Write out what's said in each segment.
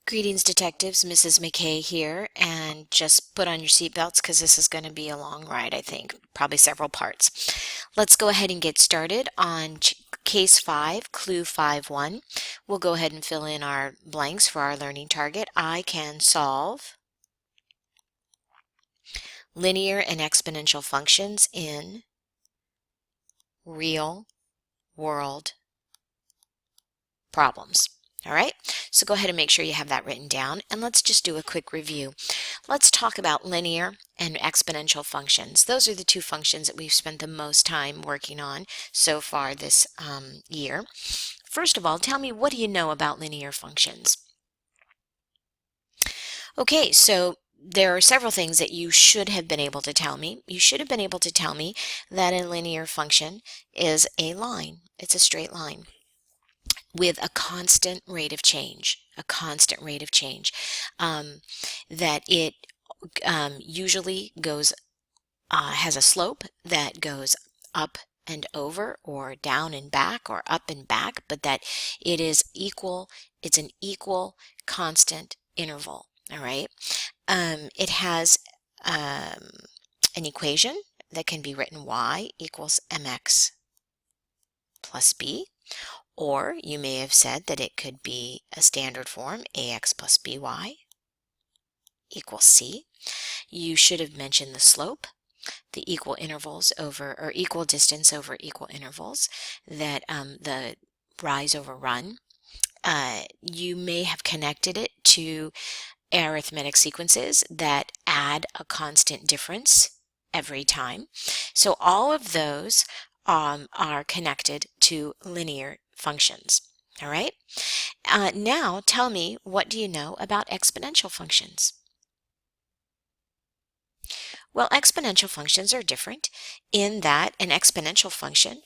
Greetings, detectives. Mrs. McKay here, and just put on your seatbelts because this is going to be a long ride, I think, probably several parts. Let's go ahead and get started on case 5, clue 5-1. We'll go ahead and fill in our blanks for our learning target. I can solve linear and exponential functions in real world problems. All right, so go ahead and make sure you have that written down, and let's just do a quick review. Let's talk about linear and exponential functions. Those are the two functions that we've spent the most time working on so far this year. First of all, tell me, what do you know about linear functions? Okay, so there are several things that you should have been able to tell me. You should have been able to tell me that a linear function is a line. It's a straight line with a constant rate of change, that it usually goes, has a slope that goes up and over or down and back or up and back, but that it is equal, it's an equal constant interval, all right? It has an equation that can be written y equals mx plus b. Or you may have said that it could be a standard form, ax plus by equals c. You should have mentioned the slope, the equal intervals over, or equal distance over equal intervals, that the rise over run. You may have connected it to arithmetic sequences that add a constant difference every time. So all of those are connected to linear functions. All right. Now tell me, what do you know about exponential functions? Well, exponential functions are different in that an exponential function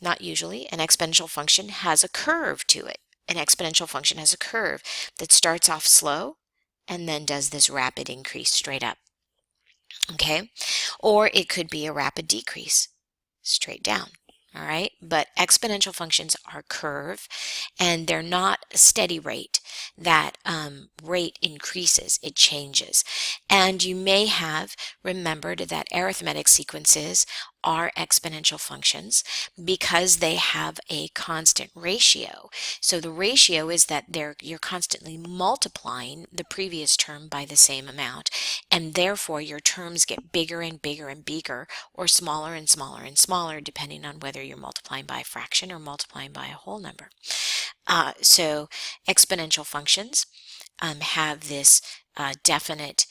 not usually, an exponential function has a curve to it. An exponential function has a curve that starts off slow and then does this rapid increase straight up. Okay. Or it could be a rapid decrease straight down. All right, but exponential functions are curve, and they're not a steady rate. That rate increases, it changes. And you may have remembered that arithmetic sequences are exponential functions because they have a constant ratio. So the ratio is that you're constantly multiplying the previous term by the same amount, and therefore your terms get bigger and bigger and bigger, or smaller and smaller and smaller, depending on whether you're multiplying by a fraction or multiplying by a whole number. So exponential functions have this definite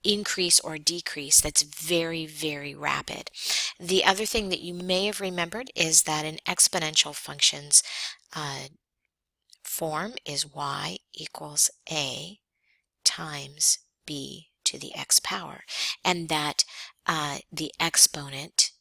increase or decrease that's very, very rapid. The other thing that you may have remembered is that an exponential function's form is y equals a times b to the x power, and that the exponent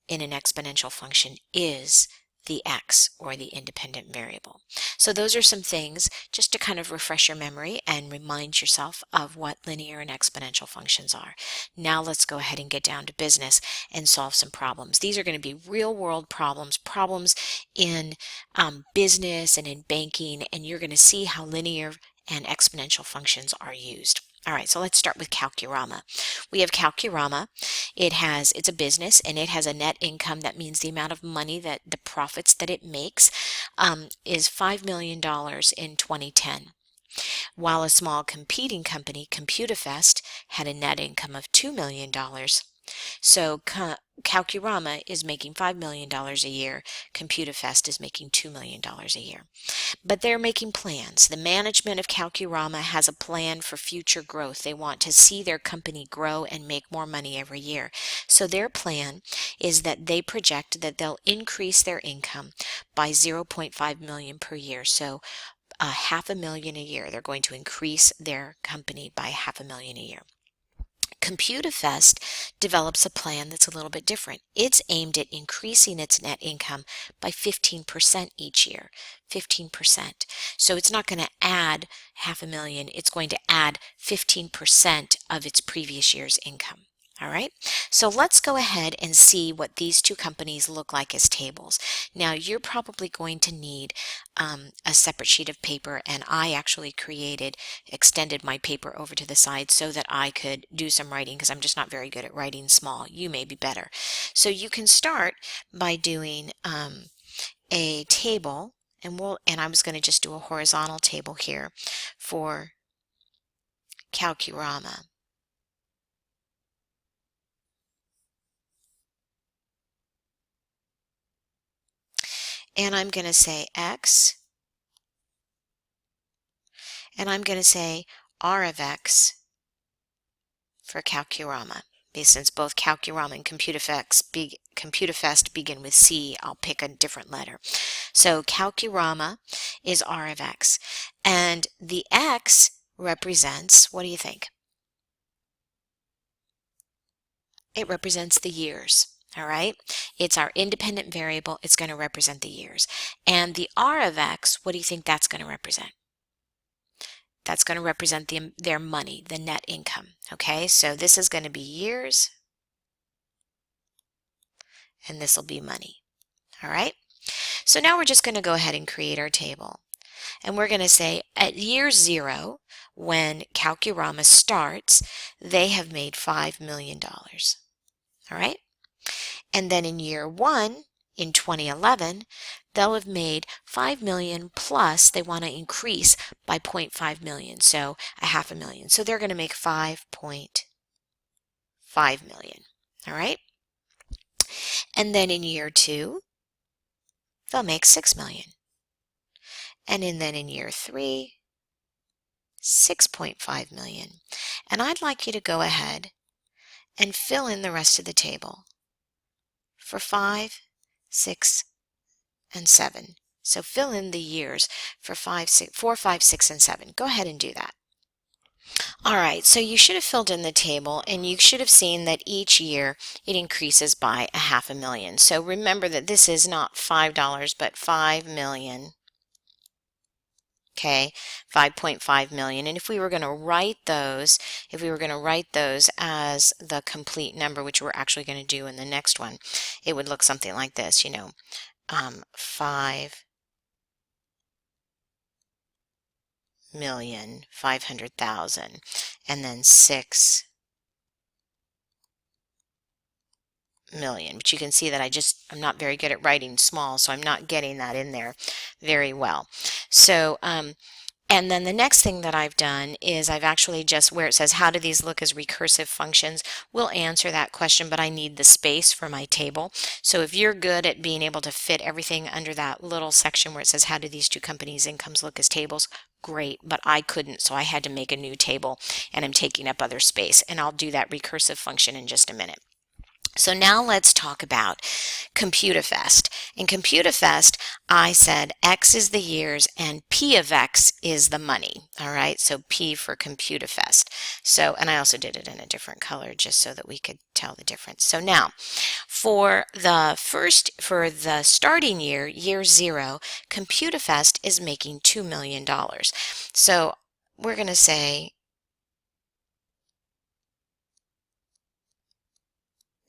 in an exponential function is the x, or the independent variable. So those are some things just to kind of refresh your memory and remind yourself of what linear and exponential functions are. Now let's go ahead and get down to business and solve some problems. These are going to be real world problems in business and in banking, and you're going to see how linear and exponential functions are used. All right, so let's start with Calcurama. We have Calcurama. It's a business, and it has a net income. That means the amount of money, that the profits that it makes, is $5 million in 2010. While a small competing company, Computafest, had a net income of $2 million. So Calcurama is making $5 million a year. Computafest is making $2 million a year. But they're making plans. The management of Calcurama has a plan for future growth. They want to see their company grow and make more money every year. So their plan is that they project that they'll increase their income by 0.5 million per year. So $500,000 a year. They're going to increase their company by $500,000 a year. Computafest develops a plan that's a little bit different. It's aimed at increasing its net income by 15% each year. 15%. So it's not going to add $500,000, it's going to add 15% of its previous year's income. All right, so let's go ahead and see what these two companies look like as tables. Now, you're probably going to need a separate sheet of paper, and I actually extended my paper over to the side so that I could do some writing because I'm just not very good at writing small. You may be better. So you can start by doing a table, and I was going to just do a horizontal table here for Calcurama. And I'm going to say X, and I'm going to say R of X for Calcurama. Since both Calcurama and Computafest begin with C, I'll pick a different letter. So Calcurama is R of X. And the X represents, what do you think? It represents the years. All right, it's our independent variable. It's going to represent the years. And the R of X, what do you think that's going to represent? That's going to represent their money, the net income. Okay, so this is going to be years, and this will be money. All right, so now we're just going to go ahead and create our table. And we're going to say at year 0, when Calcurama starts, they have made $5 million. All right, and then in year 1, in 2011, they'll have made 5 million plus they want to increase by 0.5 million, so a half a million. So they're going to make 5.5 million. All right. And then in year 2, they'll make 6 million. And then in year 3, 6.5 million. And I'd like you to go ahead and fill in the rest of the table for 5, 6, and 7. So fill in the years for 4, 5, 6, and 7. Go ahead and do that. All right, so you should have filled in the table, and you should have seen that each year it increases by a half a million. So remember that this is not $5, but 5 million. Okay, 5.5 million. And if we were going to write those, as the complete number, which we're actually going to do in the next one, it would look something like this, 5,500,000, and then 6 million. But you can see that I'm not very good at writing small, so I'm not getting that in there very well. So and then the next thing that I've done is I've actually just, where it says how do these look as recursive functions, we'll answer that question, but I need the space for my table. So if you're good at being able to fit everything under that little section where it says how do these two companies' incomes look as tables, great, but I couldn't, so I had to make a new table, and I'm taking up other space, and I'll do that recursive function in just a minute. So now let's talk about Computafest. In Computafest, I said X is the years and P of X is the money. All right, so P for Computafest. So, and I also did it in a different color just so that we could tell the difference. So now, for the starting year, year 0, Computafest is making $2 million. So we're going to say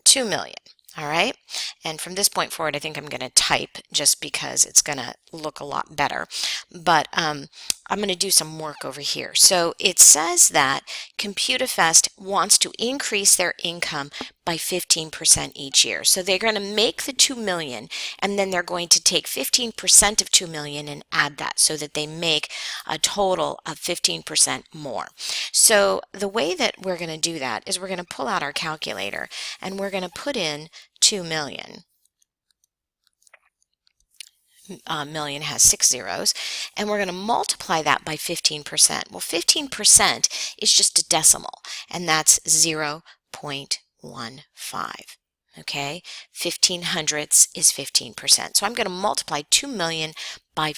2 million. All right. And from this point forward, I think I'm going to type just because it's going to look a lot better. But I'm going to do some work over here. So it says that Computafest wants to increase their income by 15% each year. So they're going to make the 2 million, and then they're going to take 15% of 2 million and add that so that they make a total of 15% more. So the way that we're going to do that is we're going to pull out our calculator, and we're going to put in 2 million. Million has 6 zeros, and we're going to multiply that by 15%. Well, 15% is just a decimal, and that's 0.15. Okay, 15 hundredths is 15%. So I'm going to multiply 2 million by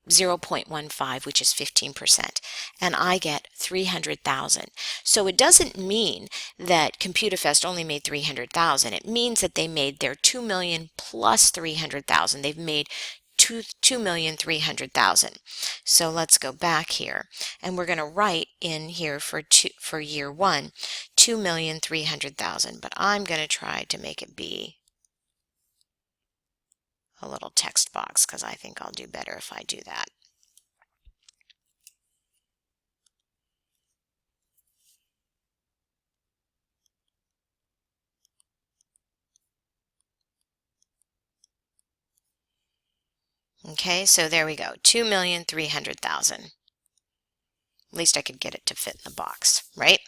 0.15, which is 15%, and I get 300,000. So it doesn't mean that Computafest only made 300,000. It means that they made their 2 million plus 300,000. They've made 2,300,000. So let's go back here, and we're going to write in here for for year 1, 2,300,000, but I'm going to try to make it be a little text box because I think I'll do better if I do that. Okay, so there we go, 2,300,000. At least I could get it to fit in the box, right?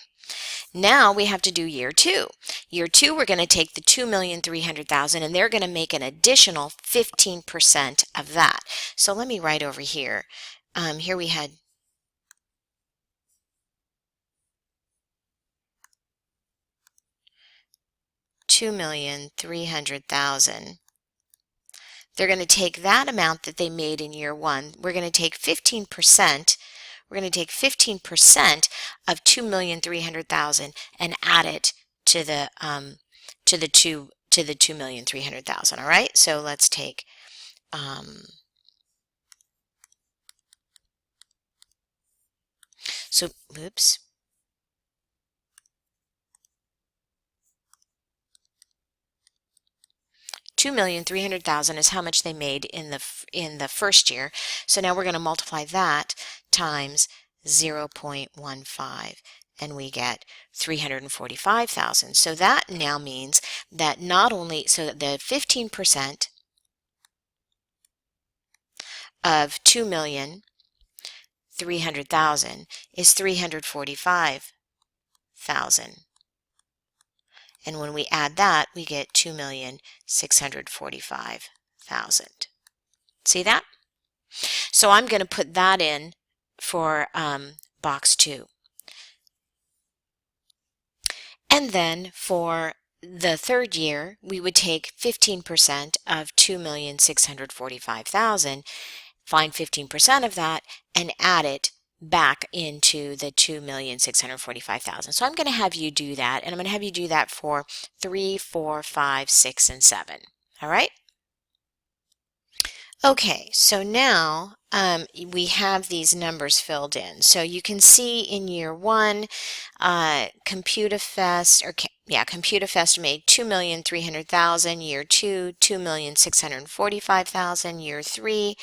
Now we have to do year 2. Year 2, we're going to take the 2,300,000 and they're going to make an additional 15% of that. So let me write over here. Here we had 2,300,000. They're going to take that amount that they made in year 1. We're going to take 15%. We're going to take 15% of 2,300,000 and add it to the 2,300,000. All right. So let's take oops. 2,300,000 is how much they made in the first year. So now we're going to multiply that times 0.15 and we get 345,000. So that now means that not only, so that the 15% of 2,300,000 is 345,000. And when we add that, we get 2,645,000. See that? So I'm going to put that in for box 2. And then for the third year, we would take 15% of 2,645,000, find 15% of that, and add it back into the 2,645,000. So I'm going to have you do that, and I'm going to have you do that for 3, 4, 5, 6, and 7. All right? Okay, so now we have these numbers filled in. So you can see in year 1, ComputerFest made 2,300,000. Year 2, 2,645,000. Year 3,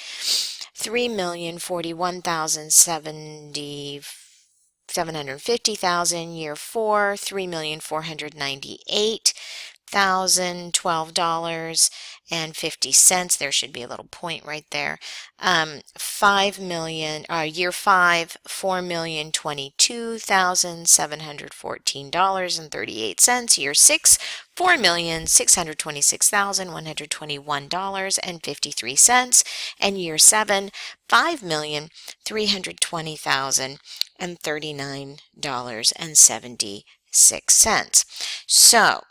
3,041,750,000. Year 4, 3,498,000, $12.50. There should be a little point right there. 5 million. Year 5, $4,022,714.38. Year 6, $4,626,121.53. And year 7, $5,320,039.76. So,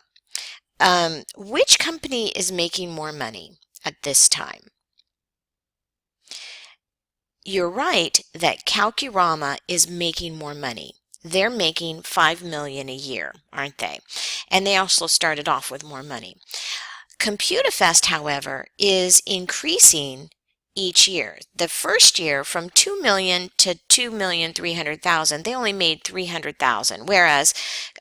which company is making more money at this time? You're right that Calcurama is making more money. They're making $5 million a year, aren't they? And they also started off with more money. ComputerFest, however, is increasing each year. The first year, from 2 million to 2,300,000, they only made 300,000, whereas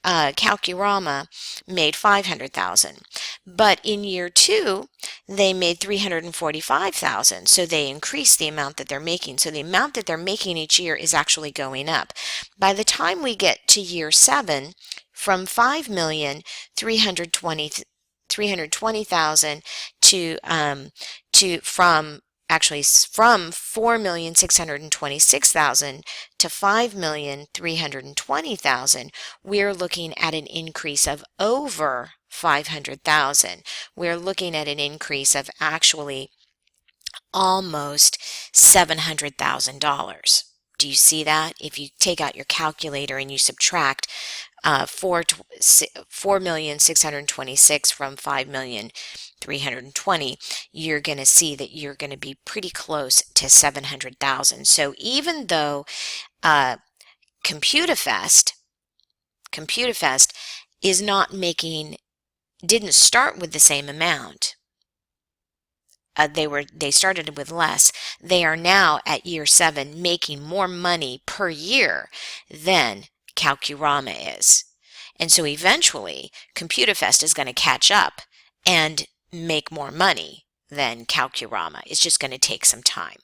Calcurama made 500,000. But in year 2, they made 345,000, so they increased the amount that they're making. So the amount that they're making each year is actually going up. By the time we get to year 7, from 5,320,000 from 4,626,000 to 5,320,000, we're looking at an increase of over 500,000. We're looking at an increase of actually almost $700,000. Do you see that? If you take out your calculator and you subtract 4,626 from 5,320, you're going to see that you're going to be pretty close to 700,000. So even though ComputerFest is not didn't start with the same amount. They started with less. They are now at year 7 making more money per year than Calcurama is. And so eventually, ComputerFest is going to catch up and make more money than Calcurama. It's just going to take some time.